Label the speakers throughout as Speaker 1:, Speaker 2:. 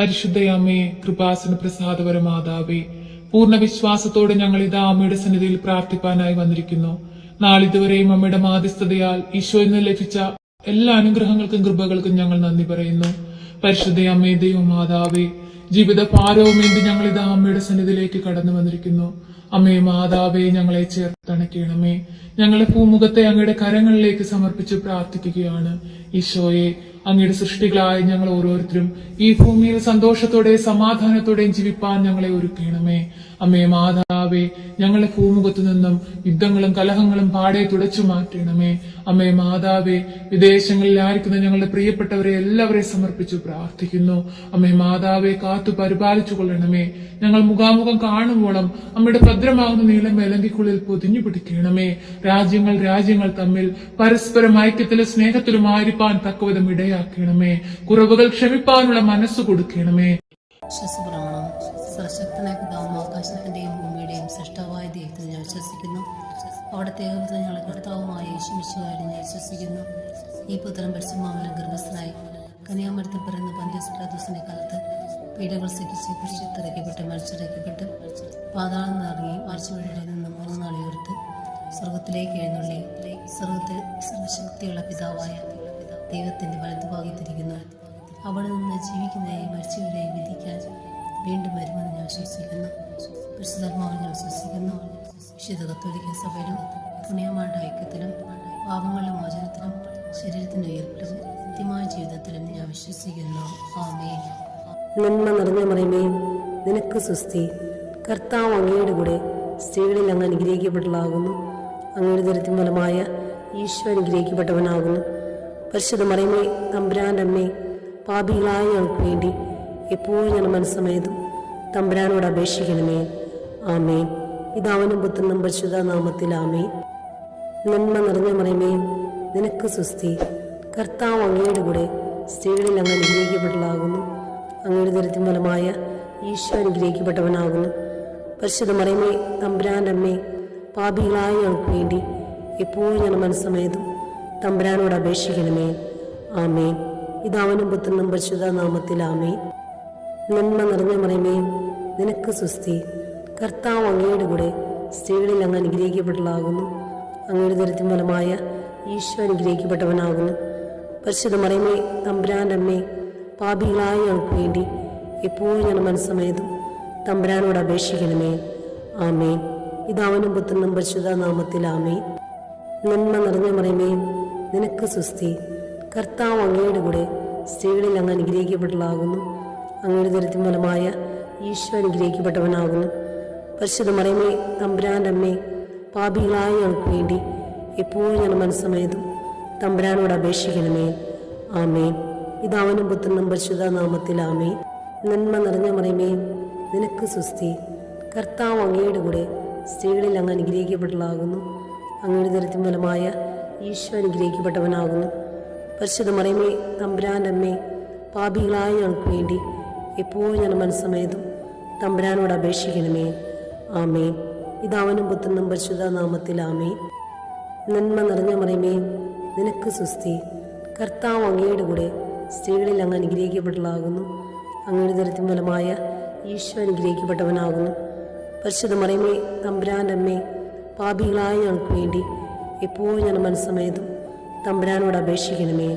Speaker 1: പരിശുദ്ധയമ്മേ, കൃപാസന പ്രസാദപരമാതാവേ, പൂർണ്ണ വിശ്വാസത്തോടെ ഞങ്ങൾ ഇതാ അമ്മയുടെ സന്നിധിയിൽ പ്രാർത്ഥിപ്പാനായി വന്നിരിക്കുന്നു. നാളിതുവരെയും അമ്മയുടെ മാധ്യസ്ഥതയാൽ ഈശോയിൽ നിന്ന് ലഭിച്ച എല്ലാ അനുഗ്രഹങ്ങൾക്കും കൃപകൾക്കും ഞങ്ങൾ നന്ദി പറയുന്നു. പരിശുദ്ധയമ്മേ, ദൈവമാതാവേ, ജീവിത ഭാരവുമേന്തി ഞങ്ങൾ ഇതാ അമ്മയുടെ സന്നിധിയിലേക്ക് കടന്നു വന്നിരിക്കുന്നു. അമ്മേ മാതാവേ, ഞങ്ങളെ ചേർത്തണയ്ക്കണമേ. ഞങ്ങളെ ഭൂമുഖത്തെ അങ്ങയുടെ കരങ്ങളിലേക്ക് സമർപ്പിച്ച് പ്രാർത്ഥിക്കുകയാണ്. ഈശോയെ, അങ്ങയുടെ സൃഷ്ടികളായ ഞങ്ങൾ ഓരോരുത്തരും ഈ ഭൂമിയിൽ സന്തോഷത്തോടെ സമാധാനത്തോടെയും ജീവിപ്പാൻ ഞങ്ങളെ ഒരുക്കണമേ. അമ്മേ മാതാവേ, ഞങ്ങളെ ഭൂമുഖത്തു നിന്നും യുദ്ധങ്ങളും കലഹങ്ങളും പാടെ തുടച്ചു മാറ്റണമേ. അമ്മേ മാതാവേ, വിദേശങ്ങളിലായിരിക്കുന്ന ഞങ്ങളുടെ പ്രിയപ്പെട്ടവരെ എല്ലാവരെയും സമർപ്പിച്ചു പ്രാർത്ഥിക്കുന്നു. അമ്മേ മാതാവെ, കാത്തു പരിപാലിച്ചു കൊള്ളണമേ. ഞങ്ങൾ മുഖാമുഖം കാണുമ്പോഴും അമ്മയുടെ ഭദ്രമാകുന്ന നീളം മേലങ്കിക്കുള്ളിൽ പൊതിഞ്ഞു പിടിക്കണമേ. രാജ്യങ്ങൾ തമ്മിൽ പരസ്പരം ഐക്യത്തിലും സ്നേഹത്തിലുമായിരിക്കാൻ തക്കവിധം ഇടയാക്കണമേ. കുറവുകൾ ക്ഷമിപ്പാനുള്ള മനസ്സ് കൊടുക്കണമേ.
Speaker 2: വിശ്വസപ്രമാണം. സർവശക്തനായ പിതാവും ആകാശത്തിന്റെയും ഭൂമിയുടെയും സൃഷ്ടാവായ ദൈവത്തിൽ ഞാൻ വിശ്വസിക്കുന്നു. അവിടുത്തെ ഏകപുത്രൻ ഞങ്ങളുടെ കർത്താവുമായ യേശുമിശിഹായിൽ ഞാൻ വിശ്വസിക്കുന്നു. ഈ പുത്രൻ പരിശുദ്ധാത്മാവിനാൽ ഗർഭസ്ഥനായി കന്യാമരത്തിൽ പിറന്ന പന്തിയോസ് പിലാത്തോസിന്റെ കാലത്ത് പീഡകൾ സഹിച്ച് കുരിശിലിറക്കപ്പെട്ട് മരിച്ചിറക്കപ്പെട്ട് പാതാളം നിറങ്ങി ആഴ്ചവഴിയുടെ നിന്ന് 3 നാൾ ഉയർത്ത് സ്വർഗത്തിലേക്ക് എഴുന്നള്ളി സ്വർഗത്തിൽ സർവശക്തിയുള്ള പിതാവായ ദൈവത്തിന്റെ വലതുഭാഗത്തിരിക്കുന്നു. അവിടെ നിന്ന് ജീവിക്കുന്നവരെയും മരിച്ചവരെയും വിധിക്കാൻ വീണ്ടും വരുമെന്ന് ഞാൻ വിശ്വസിക്കുന്നു. പരിശുദ്ധാത്മാവിൽ ഞാൻ വിശ്വസിക്കുന്നു. വിശുദ്ധ കത്തോലിക്ക സഭയിലും പുണ്യമാരുടെ ഐക്യത്തിലും പാപങ്ങളുടെ മോചനത്തിലും ശരീരത്തിന്റെ ഉയർപ്പിലും നിത്യമായ ജീവിതത്തിലും ഞാൻ വിശ്വസിക്കുന്നു. ആമേൻ.
Speaker 3: നന്മ നിറഞ്ഞ മറിയമേ, നിനക്ക് സ്വസ്തി. കർത്താവ് അങ്ങയുടെ കൂടെ സ്ത്രീകളിൽ അങ്ങ് അനുഗ്രഹിക്കപ്പെട്ടതാകുന്നു. അങ്ങയുടെ ദരിദ്രം ഫലമായ ഈശോ അനുഗ്രഹിക്കപ്പെട്ടവനാകുന്നു. പരിശുദ്ധ മറിയമേ, തമ്പുരാന്റെ അമ്മേ, പാപികളായ ഞങ്ങൾക്ക് വേണ്ടി എപ്പോഴും ഞങ്ങളുടെ മനസ്സമേതും തമ്പുരാനോട് അപേക്ഷിക്കണമേ. ആമേൻ. പിതാവിനും പുത്രനും പരിശുദ്ധ നാമത്തിൽ ആമേൻ. നന്മ നിറഞ്ഞ മറിയമേ, നിനക്ക് സ്വസ്തി. കർത്താവ് അങ്ങയുടെ കൂടെ സ്ത്രീകളിൽ അങ്ങ് അനുഗ്രഹിക്കപ്പെട്ടതാകുന്നു. അങ്ങയുടെ ദരിദ്രം ഫലമായ ഈശോ അനുഗ്രഹിക്കപ്പെട്ടവനാകുന്നു. പരിശുദ്ധ മറിയമേ, തമ്പുരാന്റെ അമ്മേ, പാപികളായ ഞങ്ങൾക്ക് വേണ്ടി എപ്പോഴും ഞങ്ങളുടെ മനസ്സമേതും തമ്പുരാനോട് അപേക്ഷിക്കണമേ. ആമേൻ. പിതാവിനും പുത്രനും പരിശുദ്ധ നാമത്തിൽ ആമേൻ. നന്മ നിറഞ്ഞ മറിയമേ, നിനക്ക് സ്വസ്തി. കർത്താവ് അങ്ങയുടെ കൂടെ സ്ത്രീകളിൽ അങ്ങ് അനുഗ്രഹിക്കപ്പെട്ടതാകുന്നു. അങ്ങയുടെ ദരിദ്രം ഫലമായ ഈശോ അനുഗ്രഹിക്കപ്പെട്ടവനാകുന്നു. പരിശുദ്ധ മറിയമേ, തമ്പുരാന്റെ അമ്മേ, പാപികളായ ഞങ്ങൾക്ക് വേണ്ടി എപ്പോഴും ഞങ്ങളുടെ മനസ്സമേതും തമ്പുരാനോട് അപേക്ഷിക്കണമേ. ആമേൻ. പിതാവിനും പുത്രനും പരിശുദ്ധ നാമത്തിൽ ആമേൻ. നന്മ നിറഞ്ഞ മറിയമേ, നിനക്ക് സ്വസ്തി. കർത്താവ് അങ്ങയുടെ കൂടെ സ്ത്രീകളിൽ അങ്ങ് അനുഗ്രഹിക്കപ്പെട്ടതാകുന്നു. അങ്ങയുടെ ദരിദ്രം ഫലമായ ഈശോ അനുഗ്രഹിക്കപ്പെട്ടവനാകുന്നു. പരിശുദ്ധ മറിയമേ, തമ്പുരാന്റെ അമ്മേ, പാപികളായ ഞങ്ങൾക്ക് വേണ്ടി എപ്പോഴും ഞങ്ങളുടെ മനസ്സമേതും തമ്പുരാനോട് അപേക്ഷിക്കണമേ. ആമേൻ. പിതാവിനും പുത്രനും പരിശുദ്ധ നാമത്തിൽ ആമേൻ. നന്മ നിറഞ്ഞ മറിയമേ, നിനക്ക് സ്വസ്തി. കർത്താവ് അങ്ങയുടെ കൂടെ സ്ത്രീകളിൽ അങ്ങ് അനുഗ്രഹിക്കപ്പെട്ടതാകുന്നു. അങ്ങയുടെ ദരിദ്രം ഫലമായ ഈശോ അനുഗ്രഹിക്കപ്പെട്ടവനാകുന്നു. പരിശുദ്ധ മറിയമേ, തമ്പുരാന്റെ അമ്മേ, പാപികളായ ഞങ്ങൾക്ക് വേണ്ടി എപ്പോഴും ഞങ്ങളുടെ മനസ്സമേതും തമ്പുരാനോട് അപേക്ഷിക്കണമേ. ആമേൻ. പിതാവിനും പുത്രനും പരിശുദ്ധ നാമത്തിൽ ആമേൻ. നന്മ നിറഞ്ഞ മറിയമേ, നിനക്ക് സ്വസ്തി. കർത്താവ് അങ്ങയുടെ കൂടെ സ്ത്രീകളിൽ അങ്ങ് അനുഗ്രഹിക്കപ്പെട്ടതാകുന്നു. അങ്ങയുടെ ദരിദ്രം ഫലമായ ഈശോ അനുഗ്രഹിക്കപ്പെട്ടവനാകുന്നു. പരിശുദ്ധ മറിയമേ, തമ്പുരാന്റെ അമ്മേ, പാപികളായ ഞങ്ങൾക്ക് വേണ്ടി എപ്പോഴും ഞങ്ങളുടെ മനസ്സമേതും തമ്പുരാനോട് അപേക്ഷിക്കണമേ.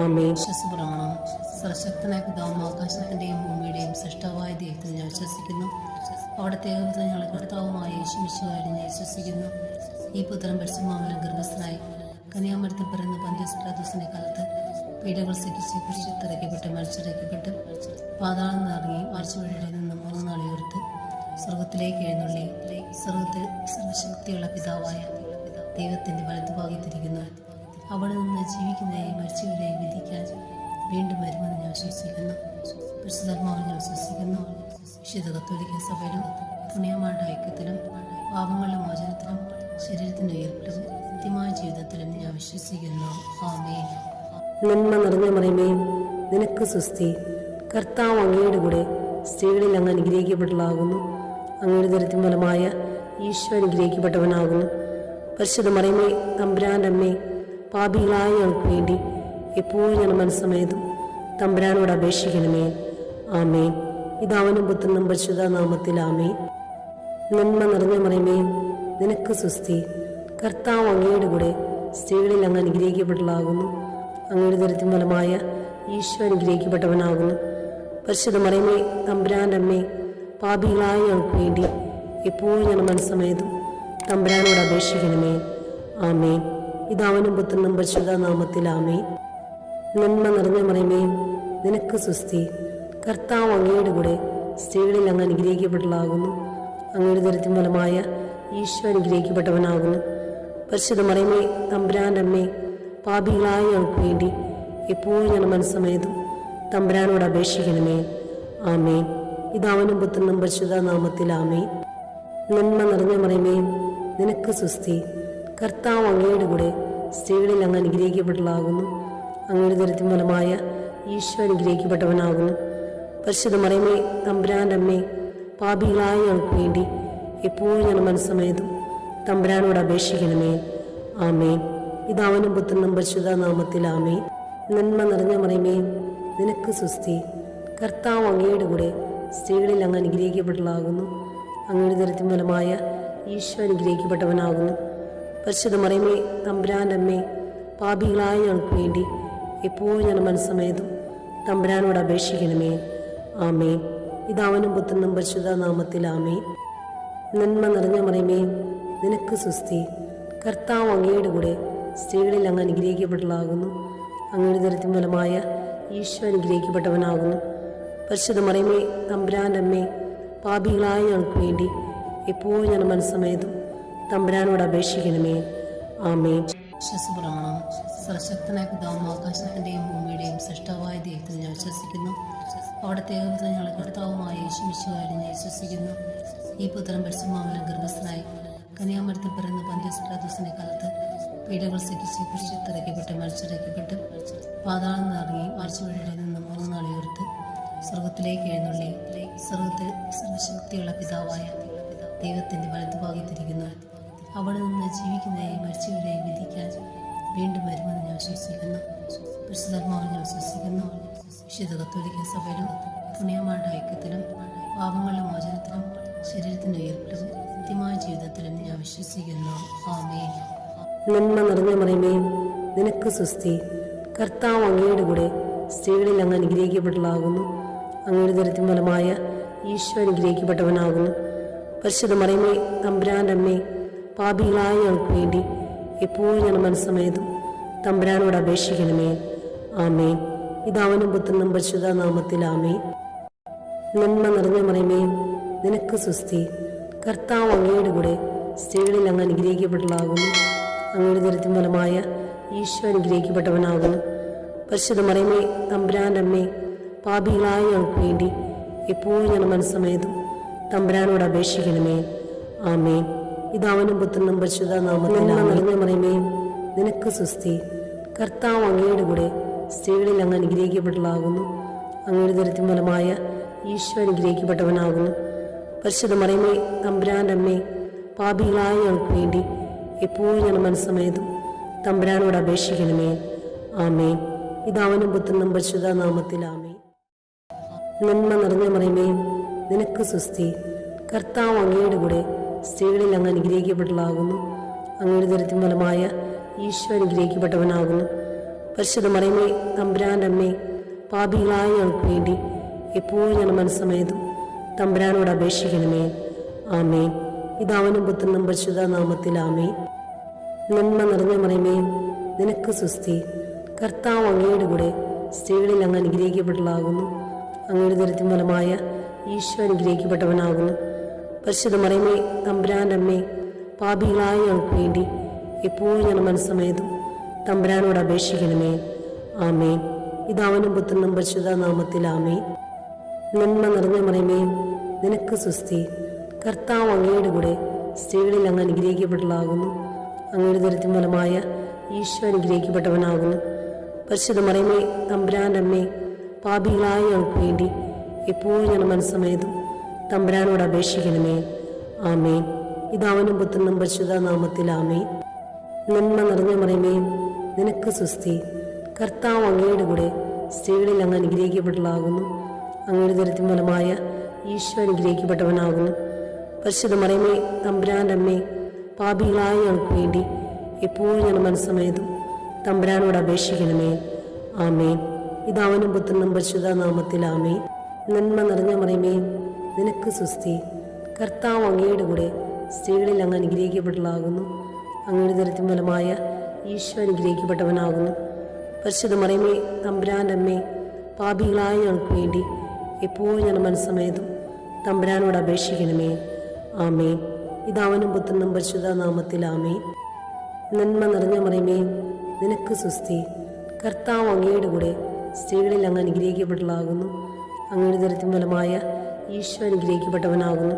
Speaker 3: ആമേൻ.
Speaker 2: വിശ്വസപ്രമാണം. സർവശക്തനായ പിതാവും ആകാശത്തിന്റെയും ഭൂമിയുടെയും സൃഷ്ടാവായ ദൈവത്തിൽ ഞാൻ വിശ്വസിക്കുന്നു. അവിടുത്തെ ഏകപുത്രൻ ഞങ്ങളുടെ കർത്താവുമായ യേശുമിശിഹായിൽ ഞാൻ വിശ്വസിക്കുന്നു. ഈ പുത്രൻ പരിശുദ്ധാത്മാവിനാൽ ഗർഭസ്ഥനായി കന്യാമരത്തിൽ പിറന്ന പന്തിയോസ് പിലാത്തോസിന്റെ കാലത്ത് പീഡകൾ സഹിച്ച് കുരിശിലിറക്കപ്പെട്ട് മരിച്ചിറക്കപ്പെട്ട് പാതാളം നിറങ്ങി ആഴ്ചവഴിയുടെ നിന്ന് 3 നാൾ ഉയർത്ത് സ്വർഗത്തിലേക്ക് എഴുന്നള്ളി സ്വർഗത്തിൽ സർവശക്തിയുള്ള പിതാവായ ദൈവത്തിന്റെ വലതുഭാഗത്തിരിക്കുന്നു. അവിടെ നിന്ന് ജീവിക്കുന്നവരെയും മരിച്ചവരെയും വിധിക്കാൻ വീണ്ടും വരുമെന്ന് ഞാൻ വിശ്വസിക്കുന്നു. പരിശുദ്ധാത്മാവിൽ ഞാൻ വിശ്വസിക്കുന്നു. വിശുദ്ധ കത്തോലിക്ക സഭയിലും പുണ്യമാരുടെ ഐക്യത്തിലും പാപങ്ങളുടെ മോചനത്തിലും ശരീരത്തിന്റെ ഉയർപ്പിലും നിത്യമായ ജീവിതത്തിലും ഞാൻ വിശ്വസിക്കുന്നു. ആമേൻ.
Speaker 3: നന്മ നിറഞ്ഞ മറിയമേ, നിനക്ക് സ്വസ്തി. കർത്താവ് അങ്ങയുടെ കൂടെ സ്ത്രീകളിൽ അങ്ങ് അനുഗ്രഹിക്കപ്പെട്ടതാകുന്നു. അങ്ങയുടെ ദരിദ്രം ഫലമായ ഈശോ അനുഗ്രഹിക്കപ്പെട്ടവനാകുന്നു. പരിശുദ്ധ മറിയമേ, തമ്പുരാന്റെ അമ്മേ, പാപികളായ ഞങ്ങൾക്ക് വേണ്ടി എപ്പോഴും ഞങ്ങളുടെ മനസ്സമേതും തമ്പുരാനോട് അപേക്ഷിക്കണമേ. ആമേൻ. പിതാവിനും പുത്രനും പരിശുദ്ധ നാമത്തിൽ ആമേൻ. നന്മ നിറഞ്ഞ മറിയമേ, നിനക്ക് സുസ്തി. കർത്താവ് അങ്ങയുടെ കൂടെ സ്ത്രീകളിൽ അങ്ങ് അനുഗ്രഹിക്കപ്പെട്ടതാകുന്നു. അങ്ങയുടെ ദരിദ്രം ഫലമായ ഈശോ അനുഗ്രഹിക്കപ്പെട്ടവനാകുന്നു. പരിശുദ്ധ മറിയമേ, തമ്പുരാൻ്റെ അമ്മേ, പാപികളായ ഞങ്ങൾക്ക് വേണ്ടി എപ്പോഴും ഞാൻ മനസ്സമേതും തമ്പുരാനോട് അപേക്ഷിക്കണമേ. ആമേൻ. പിതാവിനും പുത്രനും പരിശുദ്ധ നാമത്തിൽ ആമേൻ. നന്മ നിറഞ്ഞ മറിയമേ, നിനക്ക് സുസ്തി. കർത്താവ് അങ്ങയുടെ കൂടെ സ്ത്രീകളിൽ അങ്ങ് അനുഗ്രഹിക്കപ്പെട്ടതാകുന്നു. അങ്ങയുടെ ദരിദ്രം ഫലമായ ഈശോ അനുഗ്രഹിക്കപ്പെട്ടവനാകുന്നു. പരിശുദ്ധ മറിയമേ, തമ്പുരാൻ്റെ അമ്മേ, പാപികളായ ഞങ്ങൾക്ക് വേണ്ടി എപ്പോഴും ഞാൻ മനസ്സമേതും തമ്പുരാനോട് അപേക്ഷിക്കണമേ. ആമേൻ. പിതാവിനും പുത്രനും പരിശുദ്ധ നാമത്തിൽ ആമേൻ. നന്മ നിറഞ്ഞ മറിയമേ, നിനക്ക് സുസ്തി. കർത്താവ് അങ്ങയുടെ കൂടെ സ്ത്രീകളിൽ അങ്ങ് അനുഗ്രഹിക്കപ്പെട്ടതാകുന്നു. അങ്ങയുടെ ദരിദ്രം ഫലമായ ഈശോ അനുഗ്രഹിക്കപ്പെട്ടവനാകുന്നു. പരിശുദ്ധ മറിയമേ, തമ്പുരാൻ്റെ അമ്മേ, പാപികളായ ഞങ്ങൾക്ക് വേണ്ടി എപ്പോഴും ഞാൻ മനസ്സമേതും തമ്പുരാനോട് അപേക്ഷിക്കണമേ. ആമേൻ. പിതാവിനും പുത്രനും പരിശുദ്ധ നാമത്തിൽ ആമേൻ. നന്മ നിറഞ്ഞ മറിയമേ, നിനക്ക് സുസ്തി. കർത്താവ് അങ്ങയുടെ കൂടെ സ്ത്രീകളിൽ അങ്ങ് അനുഗ്രഹിക്കപ്പെട്ടതാകുന്നു. അങ്ങയുടെ ദരിദ്രം ഫലമായ ഈശോ അനുഗ്രഹിക്കപ്പെട്ടവനാകുന്നു. പരിശുദ്ധ മറിയമേ, തമ്പുരാൻ്റെ അമ്മേ, പാപികളായ ഞങ്ങൾക്ക് വേണ്ടി എപ്പോഴും ഞാൻ മനസ്സമേതും തമ്പുരാനോട് അപേക്ഷിക്കണമേ. ആമേൻ. പിതാവിനും പുത്രനും പരിശുദ്ധ നാമത്തിൽ ആമേൻ. നന്മ നിറഞ്ഞ മറിയമേ, നിനക്ക് സുസ്തി. കർത്താവ് അങ്ങയുടെ കൂടെ സ്ത്രീകളിൽ അങ്ങ് അനുഗ്രഹിക്കപ്പെട്ടതാകുന്നു. അങ്ങയുടെ ദരിദ്രം ഫലമായ ഈശോ അനുഗ്രഹിക്കപ്പെട്ടവനാകുന്നു. പരിശുദ്ധ മറിയമേ, തമ്പുരാൻ്റെ അമ്മേ, പാപികളായ ഞങ്ങൾക്ക് വേണ്ടി എപ്പോഴും ഞാൻ മനസ്സമേതും തമ്പുരാനോട് അപേക്ഷിക്കണമേ. ആമേൻ.
Speaker 2: വിശ്വസപ്രമാണം. സർവശക്തനായ പിതാവും ആകാശത്തിൻ്റെയും ഭൂമിയുടെയും സൃഷ്ടാവായ ദൈവത്തിൽ ഞാൻ വിശ്വസിക്കുന്നു. അവിടുത്തെ ഏകപുത്രൻ ഞങ്ങളുടെ കർത്താവുമായ യേശുമിശിഹായിൽ ഞാൻ വിശ്വസിക്കുന്നു. ഈ പുത്രൻ പരിശുദ്ധാത്മാവിനാൽ ഗർഭസ്ഥനായി കന്യാമരത്തിൽ പിറന്ന പന്തിയോസ് പിലാത്തോസിന്റെ കാലത്ത് പീഡകൾ സഹിച്ച് കുരിശിൽ മരിച്ചിറക്കപ്പെട്ട് പാതാളം നിറങ്ങി മരിച്ചുവഴിയിൽ നിന്ന് 3 നാൾ ഉയർത്ത് സ്വർഗത്തിലേക്ക് എഴുന്നള്ളി സ്വർഗത്തിൽ സർവശക്തിയുള്ള പിതാവായ ദൈവത്തിന്റെ വലതുഭാഗത്തിരിക്കുന്നു. അവിടെ നിന്ന് ജീവിക്കുന്നവരെയും മരിച്ചവരെയും വിധിക്കാൻ വീണ്ടും വരുമെന്ന് ഞാൻ വിശ്വസിക്കുന്നു. പരിശുദ്ധാത്മാവിൽ ഞാൻ വിശ്വസിക്കുന്നു. വിശുദ്ധ കത്തോലിക്ക സഭയിലും പുണ്യമാരുടെ ഐക്യത്തിലും പാപങ്ങളുടെ മോചനത്തിലും ശരീരത്തിന്റെ ഉയർപ്പിലും നിത്യമായ ജീവിതത്തിലും ഞാൻ വിശ്വസിക്കുന്നു. ആമേൻ.
Speaker 3: നന്മ നിറഞ്ഞ മറിയമേ, നിനക്ക് സുസ്തി. കർത്താവ് അങ്ങയുടെ കൂടെ സ്ത്രീകളിൽ അങ്ങ് അനുഗ്രഹിക്കപ്പെട്ടതാകുന്നു. അങ്ങയുടെ ദരിദ്രം ഫലമായ ഈശോ അനുഗ്രഹിക്കപ്പെട്ടവനാകുന്നു. പരിശുദ്ധ മറിയമേ, തമ്പുരാൻ്റെ അമ്മേ, പാപികളായ ഞങ്ങൾക്ക് വേണ്ടി എപ്പോഴും ഞാൻ മനസ്സമേതും തമ്പുരാനോട് അപേക്ഷിക്കണമേ. ആമേൻ. പിതാവിനും പുത്രനും പരിശുദ്ധ നാമത്തിൽ ആമേൻ. നന്മ നിറഞ്ഞ മറിയമേ, നിനക്ക് സുസ്തി. കർത്താവ് അങ്ങയുടെ കൂടെ സ്ത്രീകളിൽ അങ്ങ് അനുഗ്രഹിക്കപ്പെട്ടതാകുന്നു. അങ്ങയുടെ ദരിദ്രം ഫലമായ ഈശോ അനുഗ്രഹിക്കപ്പെട്ടവനാകുന്നു. പരിശുദ്ധ മറിയമേ, തമ്പുരാൻ്റെ അമ്മേ, പാപികളായ ഞങ്ങൾക്ക് വേണ്ടി എപ്പോഴും ഞാൻ മനസ്സമേതും തമ്പുരാനോട് അപേക്ഷിക്കണമേ. ആമേൻ. പിതാവിനും പുത്രനും പരിശുദ്ധ നാമത്തിൽ നിറഞ്ഞ മറിയമേ, നിനക്ക് സുസ്തി. കർത്താവ് അങ്ങയുടെ കൂടെ സ്ത്രീകളിൽ അങ്ങ് അനുഗ്രഹിക്കപ്പെട്ടതാകുന്നു. അങ്ങയുടെ ദരിദ്രം ഫലമായ ഈശോ അനുഗ്രഹിക്കപ്പെട്ടവനാകുന്നു. പരിശുദ്ധ മറിയമേ, തമ്പുരാൻ്റെ അമ്മേ, പാപികളായ ഞങ്ങൾക്ക് വേണ്ടി എപ്പോഴും ഞാൻ മനസ്സമേതും തമ്പുരാനോട് അപേക്ഷിക്കണമേ. ആമേൻ. പിതാവിനും പുത്രനും പരിശുദ്ധ നാമത്തിൽ ആമേൻ. നന്മ നിറഞ്ഞ മറിയമേ, നിനക്ക് സുസ്തി. കർത്താവ് അങ്ങയുടെ കൂടെ സ്ത്രീകളിൽ അങ്ങ് അനുഗ്രഹിക്കപ്പെട്ടതാകുന്നു. അങ്ങയുടെ ദരിദ്രം ഫലമായ ഈശോ അനുഗ്രഹിക്കപ്പെട്ടവനാകുന്നു. പരിശുദ്ധ മറിയമേ, തമ്പുരാൻ്റെ അമ്മേ, പാപികളായ ഞങ്ങൾക്ക് വേണ്ടി എപ്പോഴും ഞാൻ മനസ്സമേതും തമ്പുരാനോട് അപേക്ഷിക്കണമേ. ആമേൻ. പിതാവിനും പുത്രനും പരിശുദ്ധ നാമത്തിൽ ആമേൻ. നന്മ നിറഞ്ഞ മറിയമേ, നിനക്ക് സുസ്തി. കർത്താവ് അങ്ങയുടെ കൂടെ സ്ത്രീകളിൽ അങ്ങ് അനുഗ്രഹിക്കപ്പെട്ടതാകുന്നു. അങ്ങയുടെ ദരിദ്രം ഫലമായ ഈശോ അനുഗ്രഹിക്കപ്പെട്ടവനാകുന്നു. പരിശുദ്ധ മറിയമേ, തമ്പുരാൻ്റെ അമ്മേ, പാപികളായ ഞങ്ങൾക്ക് വേണ്ടി എപ്പോഴും ഞാൻ മനസ്സമേതും തമ്പുരാനോട് അപേക്ഷിക്കണമേ. ആമേൻ. പിതാവിനും പുത്രനും പരിശുദ്ധ നാമത്തിൽ ആമേൻ. നന്മ നിറഞ്ഞ മറിയമേ, നിനക്ക് സുസ്തി. കർത്താവ് അങ്ങയുടെ കൂടെ സ്ത്രീകളിൽ അങ്ങ് അനുഗ്രഹിക്കപ്പെട്ടതാകുന്നു. അങ്ങയുടെ ദരിദ്രം ഫലമായ ഈശോ അനുഗ്രഹിക്കപ്പെട്ടവനാകുന്നു. പരിശുദ്ധ മറിയമേ, തമ്പുരാൻ്റെ അമ്മേ, പാപികളായ ഞങ്ങൾക്ക് വേണ്ടി എപ്പോഴും ഞാൻ മനസ്സമേതും തമ്പുരാനോട് അപേക്ഷിക്കണമേ. ആമേൻ. പിതാവിനും പുത്രനും പരിശുദ്ധ നാമത്തിൽ ആമേൻ. നന്മ നിറഞ്ഞ മറിയമേ, നിനക്ക് സുസ്തി. കർത്താവ് അങ്ങയുടെ കൂടെ സ്ത്രീകളിൽ അങ്ങ് അനുഗ്രഹിക്കപ്പെട്ടതാകുന്നു. അങ്ങയുടെ ദുരിതത്തിൻ ഫലമായ ഈശോ അനുഗ്രഹിക്കപ്പെട്ടവനാകുന്നു. പരിശുദ്ധ മറിയമേ, തമ്പുരാൻ്റെ അമ്മേ, പാപികളായ ഞങ്ങൾക്ക് വേണ്ടി എപ്പോഴും ഞങ്ങളുടെ മനസ്സമേതും തമ്പുരാനോട് അപേക്ഷിക്കണമേ. ആമേൻ. പിതാവിനും പുത്രനും പരിശുദ്ധ നാമത്തിൽ ആമേൻ. നന്മ നിറഞ്ഞ മറിയമേ, നിനക്ക് സുസ്തി. കർത്താവ് അങ്ങയുടെ കൂടെ സ്ത്രീകളിൽ അങ്ങ് അനുഗ്രഹിക്കപ്പെട്ടതാകുന്നു. അങ്ങയുടെ ദുരിതത്തിൻ ഫലമായ ഈശോ അനുഗ്രഹിക്കപ്പെട്ടവനാകുന്നു. പരിശുദ്ധ മറിയമേ, തമ്പുരാൻ്റെ അമ്മേ, പാപികളായ ഞങ്ങൾക്ക് വേണ്ടി എപ്പോഴും ഞങ്ങളുടെ മനസ്സമേതും തമ്പുരാനോട് അപേക്ഷിക്കണമേ. ആമേൻ. പിതാവിനും പുത്രനും പരിശുദ്ധ നാമത്തിൽ ആമേൻ. നന്മ നിറഞ്ഞ മറിയമേ, നിനക്ക് സുസ്തി. കർത്താവ് അങ്ങയുടെ കൂടെ സ്ത്രീകളിൽ അങ്ങ് അനുഗ്രഹിക്കപ്പെട്ടതാകുന്നു. അങ്ങയുടെ ദുരിതത്തിൻ ഫലമായ ഈശോ അനുഗ്രഹിക്കപ്പെട്ടവനാകുന്നു.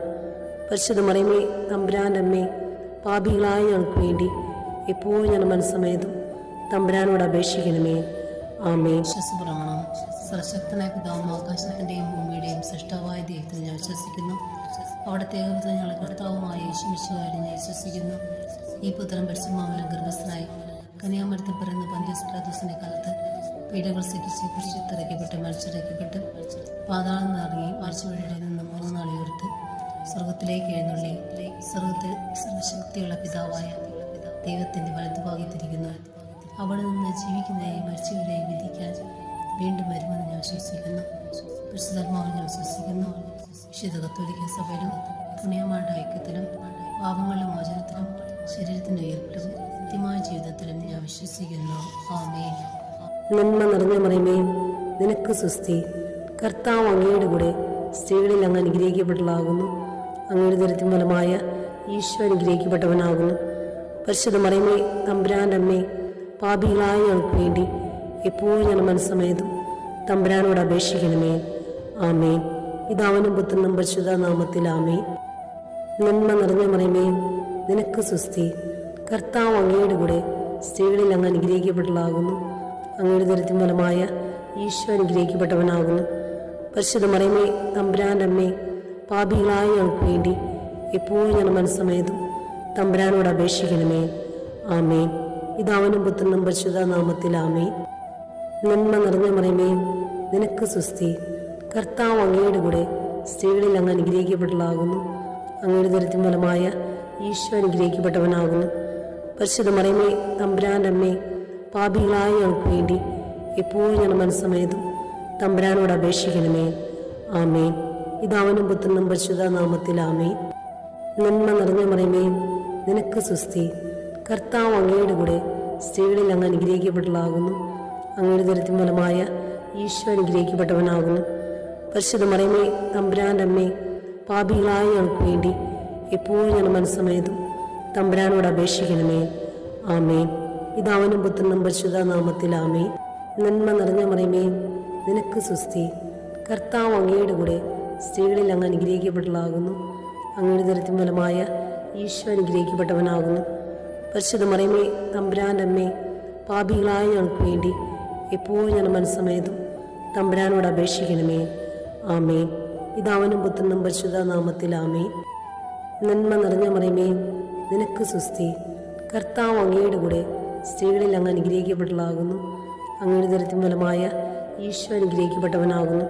Speaker 3: പരിശുദ്ധ മറിയമേ, തമ്പുരാൻ്റെ അമ്മേ, പാപികളായ ഞങ്ങൾക്ക് വേണ്ടി എപ്പോഴും ഞങ്ങളുടെ മനസ്സമേതും തമ്പുരാനോട് അപേക്ഷിക്കണമേ. ആമേൻ.
Speaker 2: വിശ്വസപ്രമാണം. സർവശക്തനായ പിതാവും ആകാശത്തിൻ്റെയും ഭൂമിയുടെയും സൃഷ്ടാവായ ദൈവത്തിൽ ഞാൻ വിശ്വസിക്കുന്നു. അവിടുത്തെ ഏകപുത്രൻ ഞങ്ങളുടെ കർത്താവുമായ യേശുമിശിഹായിൽ ഞാൻ വിശ്വസിക്കുന്നു. ഈ പുത്രൻ പരിശുദ്ധാത്മാവിനാൽ ഗർഭസ്ഥനായി കന്യാമരത്തിൽ പിറന്ന പന്തിയോസ് പിലാത്തോസിന്റെ കാലത്ത് പീഡകൾ സഹിച്ച് കുരിശിലിറക്കപ്പെട്ട് മരിച്ചിറക്കപ്പെട്ട് പാതാളം നിറങ്ങി മരിച്ചവരുടെ നിന്ന് 3 നാൾ ഉയർത്ത് സ്വർഗത്തിലേക്ക് എഴുന്നള്ളി സ്വർഗത്തിൽ സർവശക്തിയുള്ള പിതാവായ ദൈവത്തിന്റെ വലതുഭാഗത്തിരിക്കുന്നു. അവിടെ നിന്ന് ജീവിക്കുന്നവരെയും മരിച്ചവരെയും വിധിക്കാൻ വീണ്ടും വരുമെന്ന് ഞാൻ വിശ്വസിക്കുന്നു. പരിശുദ്ധാത്മാവിൽ ഞാൻ വിശ്വസിക്കുന്നു. വിശുദ്ധ കത്തോലിക്ക സഭയിലും പുണ്യമാരുടെ ഐക്യത്തിലും പാപങ്ങളുടെ മോചനത്തിലും ശരീരത്തിന്റെ ഉയർപ്പിലും നിത്യമായ ജീവിതത്തിലും ഞാൻ വിശ്വസിക്കുന്നു. ആമേൻ.
Speaker 3: നന്മ നിറഞ്ഞ മറിയമേ, നിനക്ക് സുസ്തി. കർത്താവ് അങ്ങയുടെ കൂടെ സ്ത്രീകളിൽ അങ്ങ് അനുഗ്രഹിക്കപ്പെട്ടതാകുന്നു. അങ്ങയുടെ ദുരിതത്തിൻ ഫലമായ ഈശോ അനുഗ്രഹിക്കപ്പെട്ടവനാകുന്നു. പരിശുദ്ധ മറിയമേ, തമ്പുരാൻ്റെ അമ്മേ, പാപികളായ ഞങ്ങൾക്ക് വേണ്ടി എപ്പോഴും ഞങ്ങളുടെ മനസ്സമേതും തമ്പുരാനോട് അപേക്ഷിക്കണമേ. ആമേൻ. പിതാവിനും പുത്രനും പരിശുദ്ധ നാമത്തിൽ ആമേൻ. നന്മ നിറഞ്ഞ മറിയമേ, നിനക്ക് സുസ്തി. കർത്താവ് അങ്ങയുടെ കൂടെ സ്ത്രീകളിൽ അങ്ങ് അനുഗ്രഹിക്കപ്പെട്ടതാകുന്നു. അങ്ങയുടെ ദുരിതത്തിൻ ഫലമായ ഈശോ അനുഗ്രഹിക്കപ്പെട്ടവനാകുന്നു. പരിശുദ്ധ മറിയമേ, തമ്പുരാൻ്റെ അമ്മേ, പാപികളായ ഞങ്ങൾക്ക് വേണ്ടി എപ്പോഴും ഞങ്ങളുടെ മനസ്സമേതും തമ്പുരാനോട് അപേക്ഷിക്കണമേ. ആമേൻ. പിതാവിനും പുത്രനും പരിശുദ്ധ നാമത്തിൽ ആമേൻ. നന്മ നിറഞ്ഞ മറിയമേ, നിനക്ക് സുസ്തി. കർത്താവ് അങ്ങയുടെ കൂടെ സ്ത്രീകളിൽ അങ്ങ് അനുഗ്രഹിക്കപ്പെട്ടതാകുന്നു. അങ്ങയുടെ ദുരിതത്തിൻ ഫലമായ ഈശോ അനുഗ്രഹിക്കപ്പെട്ടവനാകുന്നു. പരിശുദ്ധ മറിയമേ, തമ്പുരാൻ്റെ അമ്മേ, പാപികളായ ഞങ്ങൾക്ക് വേണ്ടി എപ്പോഴും ഞങ്ങളുടെ മനസ്സമേതും തമ്പുരാനോട് അപേക്ഷിക്കണമേ. ആമേൻ. പിതാവിനും പുത്രനും പരിശുദ്ധ നാമത്തിൽ ആമേൻ. നന്മ നിറഞ്ഞ മറിയമേ, നിനക്ക് സുസ്തി. കർത്താവ് അങ്ങയുടെ കൂടെ സ്ത്രീകളിൽ അങ്ങ് അനുഗ്രഹിക്കപ്പെട്ടതാകുന്നു. അങ്ങയുടെ ദുരിതത്തിൻ ഫലമായ ഈശോ അനുഗ്രഹിക്കപ്പെട്ടവനാകുന്നു. പരിശുദ്ധ മറിയമേ, തമ്പുരാൻ്റെ അമ്മേ, പാപികളായ ഞങ്ങൾക്ക് വേണ്ടി എപ്പോഴും ഞങ്ങളുടെ മനസ്സമേതും തമ്പുരാനോട് അപേക്ഷിക്കണമേ. ആമേൻ. പിതാവിനും പുത്രനും പരിശുദ്ധ നാമത്തിൽ ആമേൻ. നന്മ നിറഞ്ഞ മറിയമേ, നിനക്ക് സുസ്തി. കർത്താവ് അങ്ങയുടെ കൂടെ സ്ത്രീകളിൽ അങ്ങ് അനുഗ്രഹിക്കപ്പെട്ടതാകുന്നു. അങ്ങയുടെ ദുരിതത്തിൻ ഫലമായ ഈശോ അനുഗ്രഹിക്കപ്പെട്ടവനാകുന്നു. പരിശുദ്ധ മറിയമേ, തമ്പുരാൻ്റെ അമ്മേ, പാപികളായ ഞങ്ങൾക്ക് വേണ്ടി എപ്പോഴും ഞങ്ങളുടെ മനസ്സമേതും തമ്പുരാനോട് അപേക്ഷിക്കണമേ. ആമേൻ. പിതാവിനും പുത്രനും പരിശുദ്ധ നാമത്തിൽ ആമേൻ. നന്മ നിറഞ്ഞ മറിയമേ, നിനക്ക് സുസ്തി. കർത്താവ് അങ്ങയുടെ കൂടെ സ്ത്രീകളിൽ അങ്ങ് അനുഗ്രഹിക്കപ്പെട്ടതാകുന്നു. അങ്ങയുടെ ദുരിതത്തിൻ ഫലമായ ഈശോ അനുഗ്രഹിക്കപ്പെട്ടവനാകുന്നു.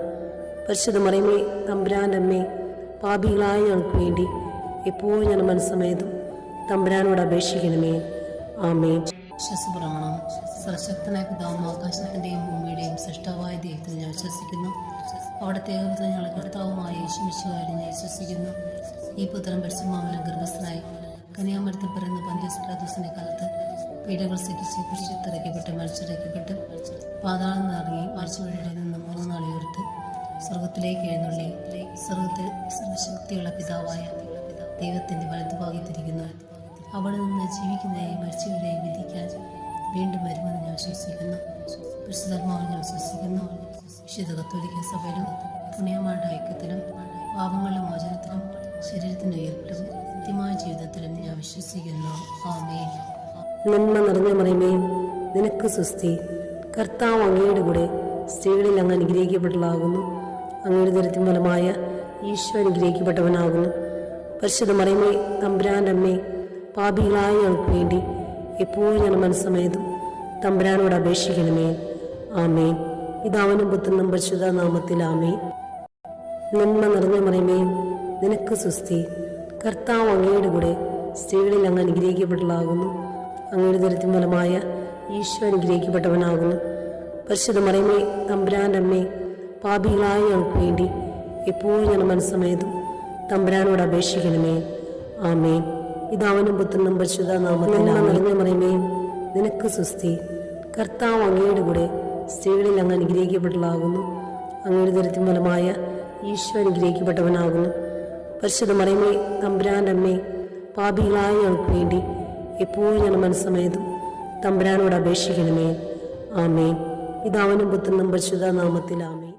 Speaker 3: പരിശുദ്ധ മറിയമേ, തമ്പുരാൻ്റെ അമ്മേ, പാപികളായ ഞങ്ങൾക്ക് വേണ്ടി എപ്പോഴും ഞങ്ങളുടെ മനസ്സമേതും തമ്പുരാനോട് അപേക്ഷിക്കണമേ. ആമേൻ.
Speaker 2: വിശ്വസപ്രമാണം. സർവശക്തനായ പിതാവും ആകാശത്തിൻ്റെയും ഭൂമിയുടെയും സൃഷ്ടാവായ ദൈവത്തിൽ ഞാൻ വിശ്വസിക്കുന്നു. അവിടുത്തെ ഏകപുത്രൻ ഞങ്ങളുടെ കർത്താവുമായ യേശുമിശിഹായിൽ ഞാൻ വിശ്വസിക്കുന്നു. ഈ പുത്രൻ പരിശുദ്ധാത്മാവിനാൽ ഗർഭസ്ഥനായി കന്യാമരത്തിൽ പിറന്ന പന്തിയോസ് പിലാത്തോസിന്റെ കാലത്ത് പീഡകൾ സഹിച്ച് കുരിശിലിറക്കപ്പെട്ട് മരിച്ചിറക്കപ്പെട്ട് പാതാളം നിറങ്ങി മരിച്ചവരുടെ നിന്ന് 3 നാൾ ഉയർത്ത് സ്വർഗത്തിലേക്ക് എഴുന്നള്ളി സ്വർഗത്തിൽ സർവശക്തിയുള്ള പിതാവായ ദൈവത്തിന്റെ വലതുഭാഗത്തിരിക്കുന്നു. അവിടെ നിന്ന് ജീവിക്കുന്നവരെയും മരിച്ചവരെയും വിധിക്കാൻ വീണ്ടും വരുമെന്ന് ഞാൻ വിശ്വസിക്കുന്നു. പരിശുദ്ധാത്മാവിൽ ഞാൻ വിശ്വസിക്കുന്നു. വിശുദ്ധ കത്തോലിക്ക സഭയിലും പുണ്യമാരുടെ ഐക്യത്തിലും പാപങ്ങളുടെ മോചനത്തിലും ശരീരത്തിന്റെ ഉയർപ്പിലും നിത്യമായ ജീവിതത്തിലും ഞാൻ വിശ്വസിക്കുന്നു. ആമേൻ.
Speaker 3: നന്മ നിറഞ്ഞ മറിയമേ, നിനക്ക് സുസ്തി. കർത്താവ് അങ്ങയുടെ കൂടെ സ്ത്രീകളിൽ അങ്ങ് അനുഗ്രഹിക്കപ്പെട്ടതാകുന്നു. അങ്ങയുടെ ദുരിതത്തിൻ ഫലമായ ഈശോ അനുഗ്രഹിക്കപ്പെട്ടവനാകുന്നു. പരിശുദ്ധ മറിയമേ, തമ്പുരാൻ്റെ അമ്മേ, പാപികളായ ഞങ്ങൾക്ക് വേണ്ടി എപ്പോഴും ഞങ്ങളുടെ മനസ്സമേതും തമ്പുരാനോട് അപേക്ഷിക്കണമേ. ആമേൻ. പിതാവിനും പുത്രനും പരിശുദ്ധ നാമത്തിൽ ആമേൻ. നന്മ നിറഞ്ഞ മറിയമേ, നിനക്ക് സുസ്തി. കർത്താവ് അങ്ങയുടെ കൂടെ സ്ത്രീകളിൽ അങ്ങ് അനുഗ്രഹിക്കപ്പെട്ടതാകുന്നു. അങ്ങയുടെ ദുരിതത്തിൻ ഫലമായ ഈശോ അനുഗ്രഹിക്കപ്പെട്ടവനാകുന്നു. പരിശുദ്ധ മറിയമേ, തമ്പുരാൻ്റെ അമ്മേ, പാപികളായ ഞങ്ങൾക്ക് വേണ്ടി എപ്പോഴും ഞങ്ങളുടെ മനസ്സമേതും തമ്പുരാനോട് അപേക്ഷിക്കണമേ. ആമേൻ. പിതാവിനും പുത്രനും പരിശുദ്ധ നാമത്തിൽ നിറഞ്ഞ മറിയമേ, നിനക്ക് സുസ്തി. കർത്താവ് അങ്ങയുടെ കൂടെ സ്ത്രീകളിൽ അങ്ങ് അനുഗ്രഹിക്കപ്പെട്ടതാകുന്നു. അങ്ങയുടെ ദുരിതത്തിൻ ഫലമായ ഈശോ അനുഗ്രഹിക്കപ്പെട്ടവനാകുന്നു. പരിശുദ്ധ മറിയമേ, തമ്പുരാൻ്റെ അമ്മേ, പാപികളായ ഞങ്ങൾക്ക് വേണ്ടി എപ്പോഴും ഞങ്ങളുടെ മനസ്സമേതും തമ്പുരാനോട് അപേക്ഷിക്കണമേ. ആമേൻ. പിതാവിനും പുത്രനും പരിശുദ്ധ നാമത്തിൽ ആമേൻ.